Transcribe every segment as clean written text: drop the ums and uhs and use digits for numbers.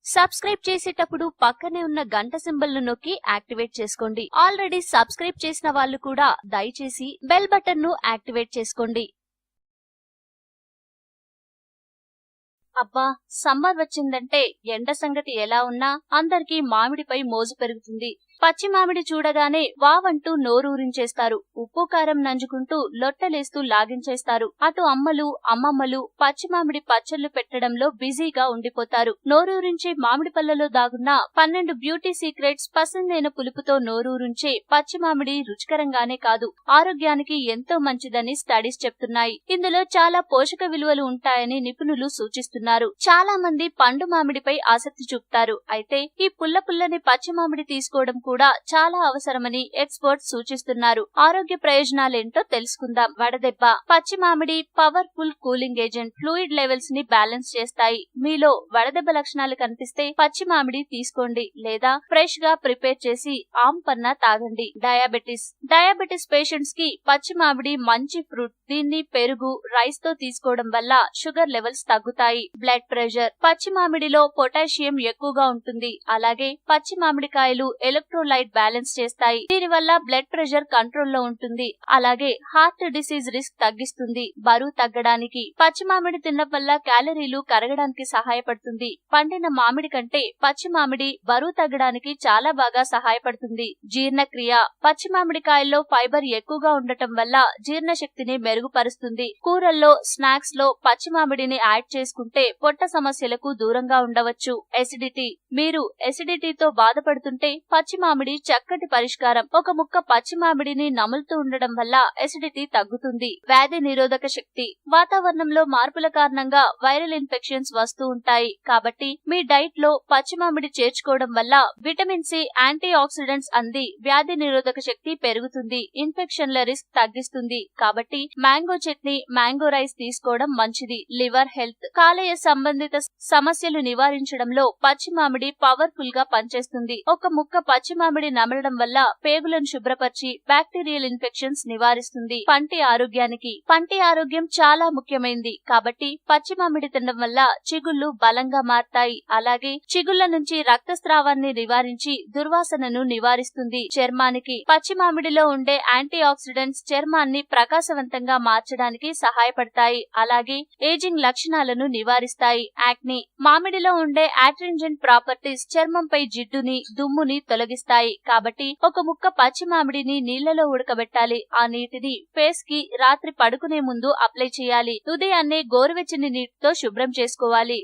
Subscribe చేసేటప్పుడు పక్కనే ఉన్న గంట సింబల్ ను నొక్కి యాక్టివేట్ చేసుకోండి. ఆల్రెడీ సబ్స్క్రైబ్ చేసిన వాళ్ళు కూడా దయచేసి బెల్ బటన్ ను యాక్టివేట్ చేసుకోండి. అబ్బా, సమ్మర్ వచ్చిందంటే ఎండ సంగతి ఎలా ఉన్నా అందరికీ మామిడిపై మోజు పెరుగుతుంది. పచ్చి మామిడి చూడగానే వావంటూ నోరూరించేస్తారు. ఉప్పు కారం నంజుకుంటూ లొట్టలేస్తూ లాగించేస్తారు. అటు అమ్మలు అమ్మమ్మలు పచ్చి మామిడి పచ్చళ్లు పెట్టడంలో బిజీగా ఉండిపోతారు. నోరూరించే మామిడి పళ్ళలో దాగున్న 12 బ్యూటీ సీక్రెట్స్ పసందైన పులుపుతో నోరూరించే పచ్చి మామిడి రుచికరంగానే కాదు, ఆరోగ్యానికి ఎంతో మంచిదని స్టడీస్ చెప్తున్నాయి. ఇందులో చాలా పోషక విలువలు ఉంటాయని నిపుణులు సూచిస్తున్నారు. చాలా మంది పండు మామిడిపై ఆసక్తి చూపుతారు. అయితే ఈ పుల్లని పచ్చి మామిడి తీసుకోవడం కూడా చాలా అవసరమని ఎక్స్పర్ట్స్ సూచిస్తున్నారు. ఆరోగ్య ప్రయోజనాలేంటో తెలుసుకుందాం. వడదెబ్బ. పచ్చి మామిడి powerful cooling agent. Fluid levels ని బ్యాలెన్స్ చేస్తాయి. మీలో వడదెబ్బ లక్షణాలు కనిపిస్తే పచ్చి మామిడి తీసుకోండి, లేదా ఫ్రెష్ గా ప్రిపేర్ చేసి ఆమ్పన్నా తాగండి. డయాబెటిస్ పేషెంట్స్ కి పచ్చి మామిడి మంచి ఫ్రూట్. దీన్ని పెరుగు, రైస్ తో తీసుకోవడం వల్ల షుగర్ లెవెల్స్ తగ్గుతాయి. Blood pressure. పచ్చి మామిడిలో పొటాషియం ఎక్కువగా ఉంటుంది. అలాగే పచ్చి మామిడికాయలు ఎలక్ట్రోలైట్ బ్యాలెన్స్ చేస్తాయి. దీనివల్ల బ్లడ్ ప్రెషర్ కంట్రోల్లో ఉంటుంది. అలాగే హార్ట్ డిసీజ్ రిస్క్ తగ్గిస్తుంది. బరువు తగ్గడానికి. పచ్చి మామిడి తినడం వల్ల క్యాలరీలు కరగడానికి సహాయపడుతుంది. పండిన మామిడి కంటే పచ్చి మామిడి బరువు తగ్గడానికి చాలా బాగా సహాయపడుతుంది. జీర్ణక్రియ. పచ్చి మామిడికాయల్లో ఫైబర్ ఎక్కువగా ఉండటం వల్ల జీర్ణశక్తిని మెరుగుపరుస్తుంది. కూరల్లో, స్నాక్స్ లో పచ్చి మామిడిని యాడ్ చేసుకుంటే పొట్ట సమస్యలకు దూరంగా ఉండవచ్చు. ఎసిడిటీ. మీరు ఎసిడిటీతో బాధపడుతుంటే పచ్చి మామిడి చక్కటి పరిష్కారం. ఒక ముక్క పచ్చి మామిడిని నములుతూ ఉండడం వల్ల ఎసిడిటీ తగ్గుతుంది. వ్యాధి నిరోధక శక్తి. వాతావరణంలో మార్పుల కారణంగా వైరల్ ఇన్ఫెక్షన్స్ వస్తూ ఉంటాయి. కాబట్టి మీ డైట్ లో పచ్చి మామిడి చేర్చుకోవడం వల్ల విటమిన్ సి, యాంటీ ఆక్సిడెంట్స్ అంది వ్యాధి నిరోధక శక్తి పెరుగుతుంది. ఇన్ఫెక్షన్ల రిస్క్ తగ్గిస్తుంది. కాబట్టి మ్యాంగో చట్నీ, మ్యాంగో రైస్ తీసుకోవడం మంచిది. Liver health. కాలేయ సంబంధిత సమస్యలు నివారించడంలో పచ్చి మామిడి పవర్ఫుల్ గా పనిచేస్తుంది. ఒక ముక్క పచ్చి మామిడి నమలడం వల్ల పేగులను శుభ్రపరిచి బ్యాక్టీరియల్ ఇన్ఫెక్షన్స్ నివారిస్తుంది. పంటి ఆరోగ్యానికి. పంటి ఆరోగ్యం చాలా ముఖ్యమైనది. కాబట్టి పచ్చి మామిడి తినడం వల్ల చిగుళ్లు బలంగా మారతాయి. అలాగే చిగుళ్ల నుంచి రక్తస్రావాన్ని నివారించి దుర్వాసనను నివారిస్తుంది. చర్మానికి. పచ్చి మామిడిలో ఉండే యాంటీ ఆక్సిడెంట్స్ చర్మాన్ని ప్రకాశవంతంగా మార్చడానికి సహాయపడతాయి. అలాగే ఏజింగ్ లక్షణాలను నివారిస్తాయి. యాక్ని. మామిడిలో ఉండే యాట్రింజెంట్ ప్రాపర్టీస్ చర్మంపై జిడ్డుని, దుమ్ముని తొలగిస్తాయి. కాబట్టి ఒక ముక్క పచ్చి మామిడిని నీళ్లలో ఉడకబెట్టాలి. ఆ నీటిని ఫేస్ కి రాత్రి పడుకునే ముందు అప్లై చేయాలి. ఉదయాన్నే గోరువెచ్చని నీటితో శుభ్రం చేసుకోవాలి.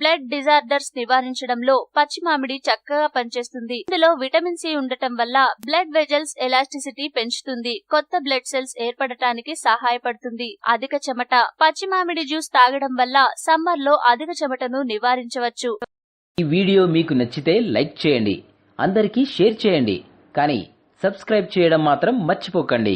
బ్లడ్ డిజార్డర్స్ నివారించడంలో పచ్చి మామిడి చక్కగా పనిచేస్తుంది. ఇందులో విటమిన్ సి ఉండటం వల్ల బ్లడ్ వెజల్స్ ఎలాస్టిసిటీ పెంచుతుంది. కొత్త బ్లడ్ సెల్స్ ఏర్పడటానికి సహాయపడుతుంది. అధిక చెమట. పచ్చి మామిడి జ్యూస్ తాగడం వల్ల సమ్మర్ లో అధిక చెమటను నివారించవచ్చు. ఈ వీడియో మీకు నచ్చితే లైక్ చేయండి, అందరికీ షేర్ చేయండి, కానీ సబ్స్క్రైబ్ చేయడం మాత్రం మర్చిపోకండి.